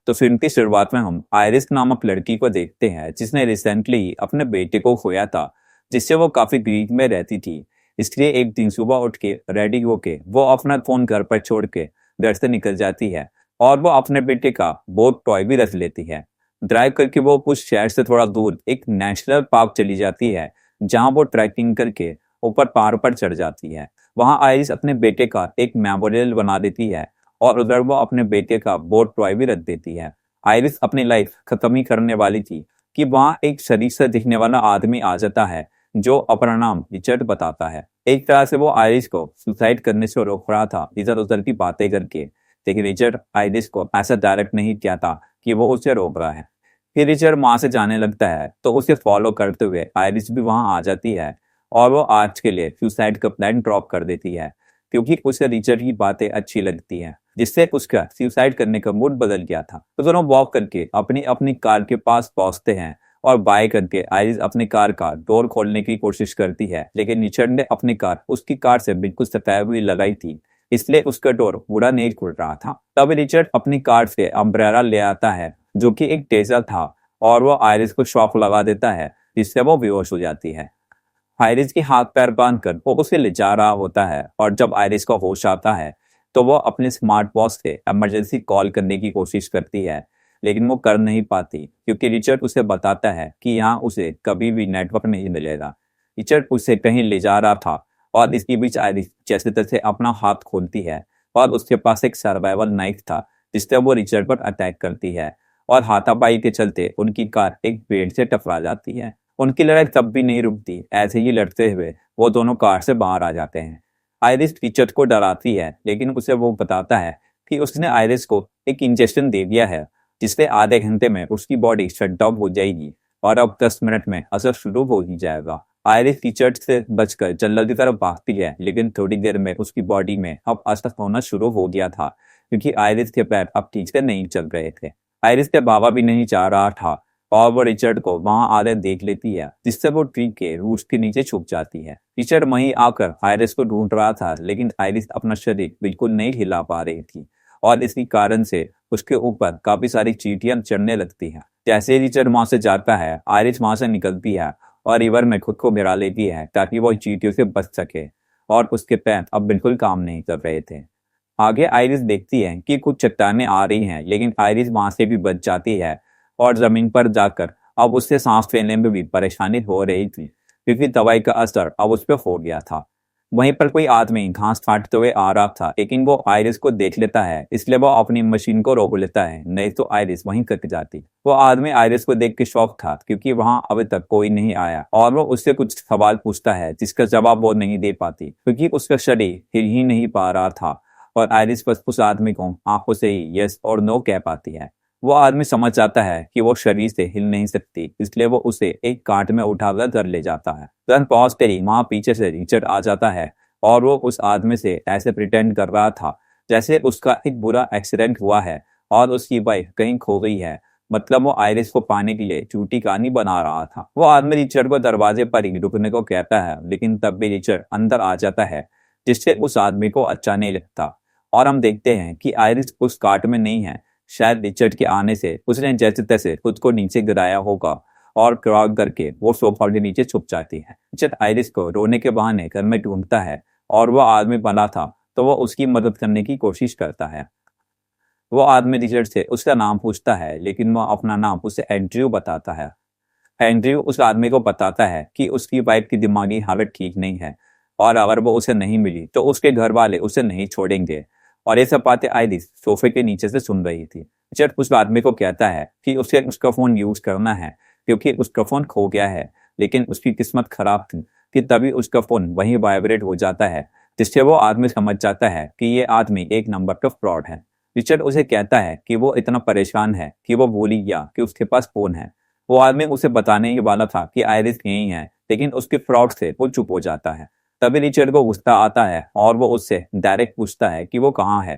तो फिल्म की शुरुआत में हम आयरिस नामक लड़की को देखते हैं जिसने रिसेंटली अपने बेटे को खोया था, जिससे वो काफी ग्रीक में रहती थी। इसलिए एक दिन सुबह उठ के रेडी होके वो अपना फोन घर पर छोड़ के घर से निकल जाती है और वो अपने बेटे का बोट टॉय भी रख लेती है। ड्राइव करके वो कुछ शहर से थोड़ा दूर एक नेशनल पार्क चली जाती है, जहां वो ट्रैकिंग करके ऊपर पहाड़ पर चढ़ जाती है। वहां आयरिस अपने बेटे का एक मेमोरियल बना देती है और उधर वो अपने बेटे का बोट टॉय भी रख देती है। आयरिस अपनी लाइफ खत्म ही करने वाली थी कि वहां एक शरीर से दिखने वाला आदमी आ जाता है जो अपना नाम रिचर्ड बताता है। एक तरह से वो आयरिस को सुसाइड करने से रोक रहा था इधर उधर की बातें करके, लेकिन रिचर्ड आयरिस को ऐसा डायरेक्ट नहीं किया था कि वो उसे रोक रहा है। फिर रिचर्ड वहां से जाने लगता है तो उसे फॉलो करते हुए आयरिस भी वहां आ जाती है और वो आज के लिए सुसाइड का प्लान ड्रॉप कर देती है क्योंकि उसे रिचर्ड की बातें अच्छी लगती हैं, जिससे उसका सुसाइड करने का मूड बदल गया था। तो दोनों वॉक करके अपनी अपनी कार के पास पहुंचते हैं और बाय करके आयरिस अपनी कार का डोर खोलने की कोशिश करती है, लेकिन रिचर्ड ने अपनी कार उसकी कार से बिल्कुल सटाई हुई लगाई थी, इसलिए उसका डोर पूरा नहीं खुल रहा था। तब रिचर्ड अपनी कार से अम्ब्रेला ले आता है जो कि एक टेजर था और वो आयरिस को शॉक लगा देता है, जिससे वो बेहोश हो जाती है। आयरिस के हाथ पैर बांधकर वो उसे ले जा रहा होता है और जब आयरिस को होश आता है तो वो अपने स्मार्ट वॉच से इमरजेंसी कॉल करने की कोशिश करती है, लेकिन वो कर नहीं पाती क्योंकि रिचर्ड उसे बताता है कि यहाँ उसे कभी भी नेटवर्क नहीं मिलेगा। रिचर्ड उसे कहीं ले जा रहा था और इसके बीच आयरिस जैसे तैसे अपना हाथ खोलती है और उसके पास एक सर्वाइवल नाइफ था, जिससे वो रिचर्ड पर अटैक करती है और हाथापाई के चलते उनकी कार एक पेड़ से टकरा जाती है। उनकी लड़ाई तब भी नहीं रुकती, ऐसे ही लड़ते हुए वो दोनों कार से बाहर आ जाते हैं। आयरिस रिचर्ड को डराती है, लेकिन उसे वो बताता है कि उसने आयरिस को एक इंजेक्शन दे दिया है जिससे आधे घंटे में उसकी बॉडी शट डाउन हो जाएगी और अब 10 मिनट में असर शुरू हो ही जाएगा। आयरिस रिचर्ड से बचकर जंगल की तरफ भागती है, लेकिन थोड़ी देर में उसकी बॉडी में अब असर होना शुरू हो गया था क्योंकि आयरिस के पैर अब ठीक से नहीं चल रहे थे। आयरिस के बाबा भी नहीं चाह रहा था और वो रिचर्ड को वहां आधे देख लेती है, जिससे वो ट्री के रूट्स के नीचे छुप जाती है। रिचर्ड वहीं आकर आयरिस को ढूंढ रहा था, लेकिन आयरिस अपना शरीर बिल्कुल नहीं हिला पा रही थी और इसी कारण से उसके ऊपर काफी सारी चींटियां चढ़ने लगती हैं। जैसे ही रिचर्ड वहां से जाता है, आयरिस वहां से निकलती है और रिवर में खुद को गिरा लेती है ताकि वो चींटियों से बच सके और उसके पैर अब बिल्कुल काम नहीं कर रहे थे। आगे आयरिस देखती है कि कुछ चट्टानें आ रही हैं, लेकिन आयरिस वहां से भी बच जाती है और जमीन पर जाकर अब उससे सांस लेने में भी परेशानी हो रही थी क्योंकि दवाई का असर अब उस पर हो गया था। वहीं पर कोई आदमी घास काटते हुए आ रहा था, लेकिन वो आयरिस को देख लेता है, इसलिए वो अपनी मशीन को रोक लेता है, नहीं तो आयरिस वहीं कट जाती। वो आदमी आयरिस को देख के शॉक था क्योंकि वहां अभी तक कोई नहीं आया और वो उससे कुछ सवाल पूछता है जिसका जवाब वो नहीं दे पाती क्योंकि उसका शरीर हिल ही नहीं पा रहा था और आयरिस बस उस आदमी को आंखों से ही यस और नो कह पाती है। वो आदमी समझ जाता है कि वो शरीर से हिल नहीं सकती, इसलिए वो उसे एक कार्ट में उठाकर घर ले जाता है। घर पहुंचते ही वहां पीछे से रिचर्ड आ जाता है और वो उस आदमी से ऐसे प्रिटेंड कर रहा था जैसे उसका एक बुरा एक्सीडेंट हुआ है और उसकी वाइफ कहीं खो गई है। मतलब वो आयरिस को पाने के लिए झूठी कहानी बना रहा था। वो आदमी रिचर्ड को दरवाजे पर ही रुकने को कहता है, लेकिन तब भी रिचर्ड अंदर आ जाता है, जिससे उस आदमी को अच्छा नहीं लगता और हम देखते हैं कि आयरिस उस कार्ट में नहीं है। शायद रिचर्ड के आने से उसने जैसे तैसे खुद को नीचे गिराया होगा और क्रॉक करके वो सोफा के नीचे छुप जाती है। रिचर्ड आयरिस को रोने के बहाने घर में ढूंढता है और वो आदमी बना था तो वो उसकी मदद करने की कोशिश करता है। वो आदमी रिचर्ड से उसका नाम पूछता है, लेकिन वो अपना नाम उसे एंड्रयू बताता है। एंड्रयू उस आदमी को बताता है कि उसकी वाइफ की दिमागी हालत ठीक नहीं है और अगर वो उसे नहीं मिली तो उसके घर वाले उसे नहीं छोड़ेंगे। और ये सब बातें आयरिस सोफे के नीचे से सुन रही थी। रिचर्ड उस आदमी को कहता है कि उसे उसका फोन यूज करना है क्योंकि उसका फोन खो गया है, लेकिन उसकी किस्मत खराब थी कि तभी उसका फोन वहीं वाइब्रेट हो जाता है, जिससे वो आदमी समझ जाता है कि ये आदमी एक नंबर का फ्रॉड है। रिचर्ड उसे कहता है कि वो इतना परेशान है कि वो भूल ही गया कि उसके पास फोन है। वो आदमी उसे बताने ही वाला था कि आयरिस यही है, लेकिन उसके फ्रॉड से वो चुप हो जाता है। तभी रिचर्ड को गुस्सा आता है और वो उससे डायरेक्ट पूछता है कि वो कहाँ है।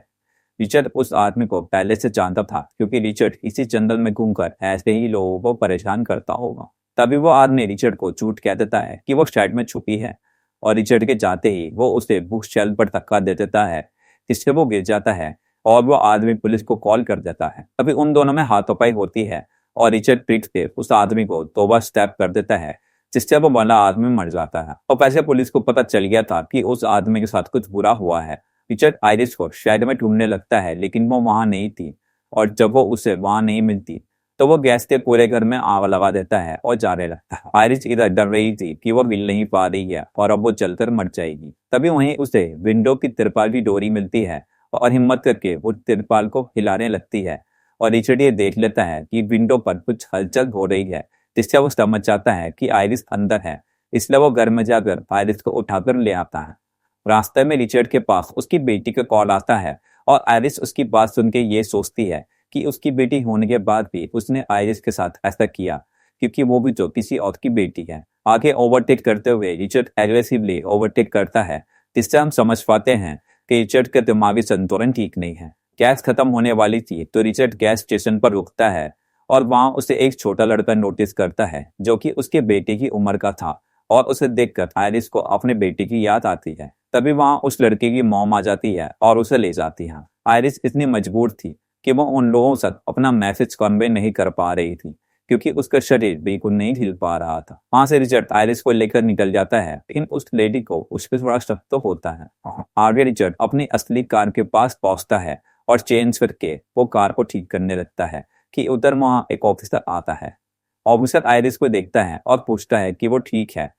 रिचर्ड उस आदमी को पहले से जानता था क्योंकि रिचर्ड इसी जंगल में घूमकर ऐसे ही लोगों को परेशान करता होगा। तभी वो आदमी रिचर्ड को झूठ कह देता है कि वो शेड में छुपी है और रिचर्ड के जाते ही वो उसे बुक शेल्फ पर धक्का दे देता है, जिससे वो गिर जाता है। और वो आदमी पुलिस को कॉल कर देता है। तभी उन दोनों में हाथापाई होती है और रिचर्ड पीठ से उस आदमी को 2 बार स्टैप कर देता है, जिससे वो वाला आदमी मर जाता है। और वैसे पुलिस को पता चल गया था कि उस आदमी के साथ कुछ बुरा हुआ है। रिचर्ड आयरिस को शहर में ढूंढने लगता है, लेकिन वो वहां नहीं थी, और जब वो उसे वहां नहीं मिलती तो वो गैस के पूरे घर में आग लगा देता है और जाने लगता है। आयरिस इधर डर रही थी कि वो मिल नहीं पा रही है और अब वो जलकर मर जाएगी। तभी वहीं उसे विंडो की तिरपाल की डोरी मिलती है और हिम्मत करके वो तिरपाल को हिलाने लगती है। और रिचर्ड ये देख लेता है कि विंडो पर कुछ हलचल हो रही है, जिससे वो समझ जाता है कि आयरिस अंदर है। इसलिए वो घर में जाकर आयरिस को उठाकर ले आता है। रास्ते में रिचर्ड के पास उसकी बेटी का कॉल आता है और आयरिस उसकी बात सुन के ये सोचती है कि उसकी बेटी होने के बाद भी उसने आयरिस के साथ ऐसा किया, क्योंकि वो भी तो किसी और की बेटी है। आगे ओवरटेक करते हुए रिचर्ड एग्रेसिवली ओवरटेक करता है, जिससे हम समझ पाते हैं कि रिचर्ड का दिमागी संतुलन ठीक नहीं है। गैस खत्म होने वाली थी तो रिचर्ड गैस स्टेशन पर रुकता है और वहां उसे एक छोटा लड़का नोटिस करता है, जो कि उसके बेटे की उम्र का था। और उसे देखकर आयरिस को अपने बेटे की याद आती है। तभी वहां उस लड़के की मॉम आ जाती है और उसे ले जाती है। आयरिस इतनी मजबूर थी कि वो उन लोगों से अपना मैसेज कन्वे नहीं कर पा रही थी, क्योंकि उसका शरीर बिल्कुल नहीं हिल पा रहा था। वहां से रिचर्ड आयरिस को लेकर निकल जाता है, लेकिन उस लेडी को उस पर थोड़ा शक तो होता है। आगे रिचर्ड अपनी असली कार के पास पहुंचता है और चेंज करके वो कार को ठीक करने लगता है कि उधर वहां एक ऑफिसर आता है। ऑफिसर आयरिस को देखता है और पूछता है कि वो ठीक है,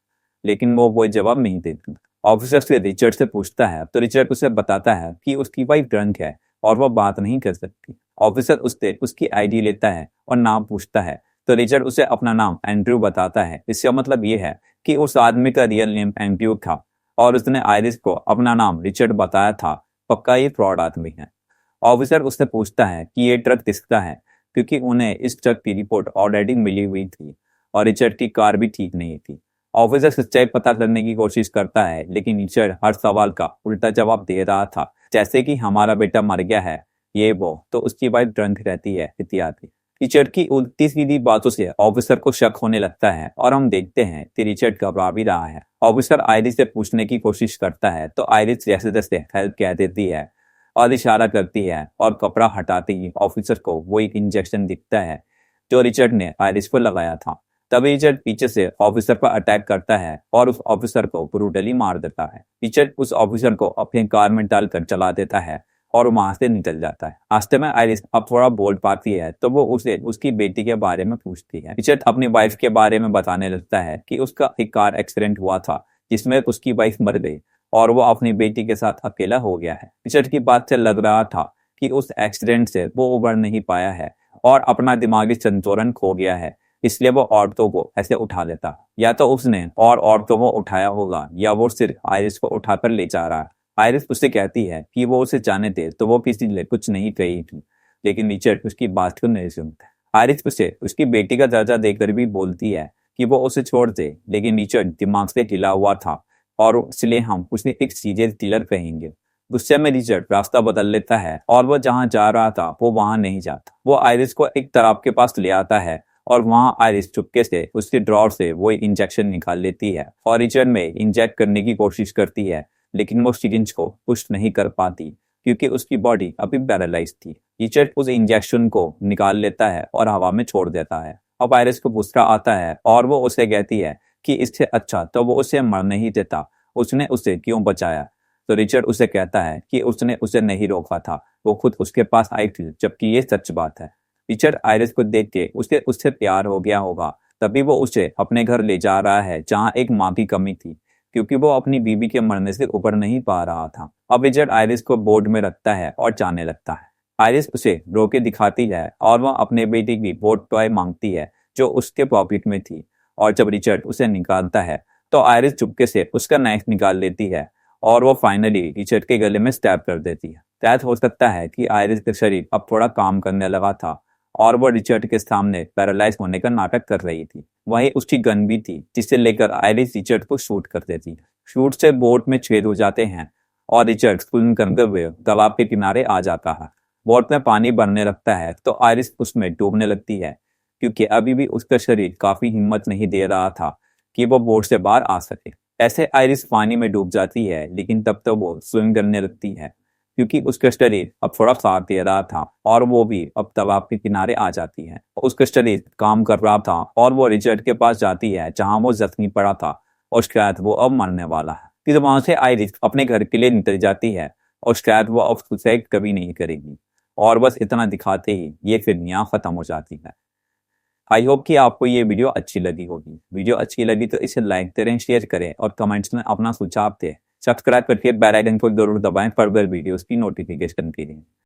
लेकिन वो कोई जवाब नहीं देती। ऑफिसर से रिचर्ड से पूछता है तो रिचर्ड उसे बताता है कि उसकी वाइफ ड्रंक है और वो बात नहीं कर सकती। ऑफिसर उससे उसकी आईडी लेता है और नाम पूछता है तो रिचर्ड उसे अपना नाम एंड्रयू बताता है। इसका मतलब ये है कि उस आदमी का रियल नेम एंड्रयू था और उसने आयरिस को अपना नाम रिचर्ड बताया था। पक्का ये फ्रॉड आदमी है। ऑफिसर उससे पूछता है कि ये ट्रक किसका है, क्योंकि उन्हें इस ट्रक की रिपोर्ट ऑलरेडी मिली हुई थी और रिचर्ड की कार भी ठीक नहीं थी। ऑफिसर सच्चाई पता करने की कोशिश करता है, लेकिन रिचर्ड हर सवाल का उल्टा जवाब दे रहा था, जैसे कि हमारा बेटा मर गया है, ये वो तो उसकी वाइफ ड्रंक रहती है इत्यादि। रिचर्ड की उल्टी सीधी बातों से ऑफिसर को शक होने लगता है और हम देखते हैं कि रिचर्ड घबरा भी रहा है। ऑफिसर आयरिस से पूछने की कोशिश करता है तो आयरिस जैसे तैसे हेल्प कह देती है और इशारा करती है और कपड़ा हटाते ही ऑफिसर को वो एक इंजेक्शन दिखता है जो रिचर्ड ने आयरिस को लगाया था। तभी रिचर्ड पीछे से ऑफिसर पर अटैक करता है और उस ऑफिसर को ब्रूटली मार देता है। रिचर्ड उस ऑफिसर को अपनी कार में डालकर चला देता है और वहां से निकल जाता है। रास्ते में आयरिस अब थोड़ा बोल पाती है तो वो उसे उसकी बेटी के बारे में पूछती है। रिचर्ड अपनी वाइफ के बारे में बताने लगता है कि उसका एक कार एक्सीडेंट हुआ था जिसमें उसकी वाइफ मर गई और वो अपनी बेटी के साथ अकेला हो गया है। रिचर्ड की बात से लग रहा था कि उस एक्सीडेंट से वो उबर नहीं पाया है और अपना दिमागी संतुलन खो गया है, इसलिए वो औरतों को ऐसे उठा लेता। या तो उसने और औरतों को उठाया होगा या वो सिर्फ आयरिस को उठाकर ले जा रहा है। आयरिस उससे कहती है कि वो उसे जाने दे तो वो किसी ने कुछ नहीं कही थी, लेकिन रिचर्ड उसकी बात को नहीं सुनता। आयरिस उसे उसकी बेटी का दर्जा देकर भी बोलती है कि वो उसे छोड़ दे, लेकिन रिचर्ड दिमाग से हिला हुआ था और इसलिए हम उसे एक सीधे डीलर कहेंगे। गुस्से में रिचर्ड रास्ता बदल लेता है और वो जहां जा रहा था वो वहां नहीं जाता। वो आयरिस को एक तालाब के पास ले आता है और वहां आयरिस चुपके से उसके ड्रॉर से वो एक इंजेक्शन निकाल लेती है और रिचर्ड में इंजेक्ट करने की कोशिश करती है, लेकिन वो सिरिंज को पुश नहीं कर पाती क्योंकि उसकी बॉडी अभी पैरालाइज थी। रिचर्ड उस इंजेक्शन को निकाल लेता है और हवा में छोड़ देता है। अब आयरिस को गुस्सा आता है और वो उसे कहती है कि इससे अच्छा तो वो उसे मरने ही देता, उसने उसे क्यों बचाया। तो रिचर्ड उसे कहता है कि उसने उसे नहीं रोका था, वो खुद उसके पास आई थी, जबकि ये सच बात है। रिचर्ड आयरिस को देख के उसे उससे प्यार हो गया होगा, तभी वो उसे अपने घर ले जा रहा है जहाँ एक माँ की कमी थी, क्योंकि वो अपनी बीवी के मरने से उबर नहीं पा रहा था। अब रिचर्ड आयरिस को बोर्ड में रखता है और जाने लगता है। आयरिस उसे रोके दिखाती है और वह अपने बेटे की बोट टॉय मांगती है जो उसके पॉकेट में थी, और जब रिचर्ड उसे निकालता है तो आयरिस चुपके से उसका नाइफ निकाल लेती है और वो फाइनली रिचर्ड के गले में स्टैब कर देती है। शायद हो सकता है कि आयरिस का शरीर अब थोड़ा काम करने लगा था और वो रिचर्ड के सामने पैरालाइज होने का नाटक कर रही थी। वहीं उसकी गन भी थी जिसे लेकर आयरिस रिचर्ड को शूट कर देती है। शूट से बोट में छेद हो जाते हैं और रिचर्ड स्विम करते हुए तालाब के किनारे आ जाता है। बोट में पानी भरने लगता है तो आयरिस उसमें डूबने लगती है, क्योंकि अभी भी उसका शरीर काफी हिम्मत नहीं दे रहा था कि वो बोट से बाहर आ सके। ऐसे आयरिस पानी में डूब जाती है, लेकिन तब तो वो स्विम करने लगती है। क्योंकि उसका शरीर अब थोड़ा साथ दे रहा था और वो भी अब दबाव के किनारे आ जाती है। उसका शरीर काम कर रहा था और वो रिचर्ड के पास जाती है जहां वो जख्मी पड़ा था और शायद वो अब मरने वाला है। फिर वहां से आयरिस अपने घर के लिए निकल जाती है और शायद वो अब सुसाइड कभी नहीं करेगी और बस इतना दिखाते ही ये फिल्म यहाँ खत्म हो जाती है। आई होप कि आपको ये वीडियो अच्छी लगी होगी। वीडियो अच्छी लगी तो इसे लाइक करें, शेयर करें और कमेंट्स में अपना सुझाव दें। सब्सक्राइब करके बेल आइकन को जरूर दबाएं फर्दर वीडियोस की नोटिफिकेशन के लिए।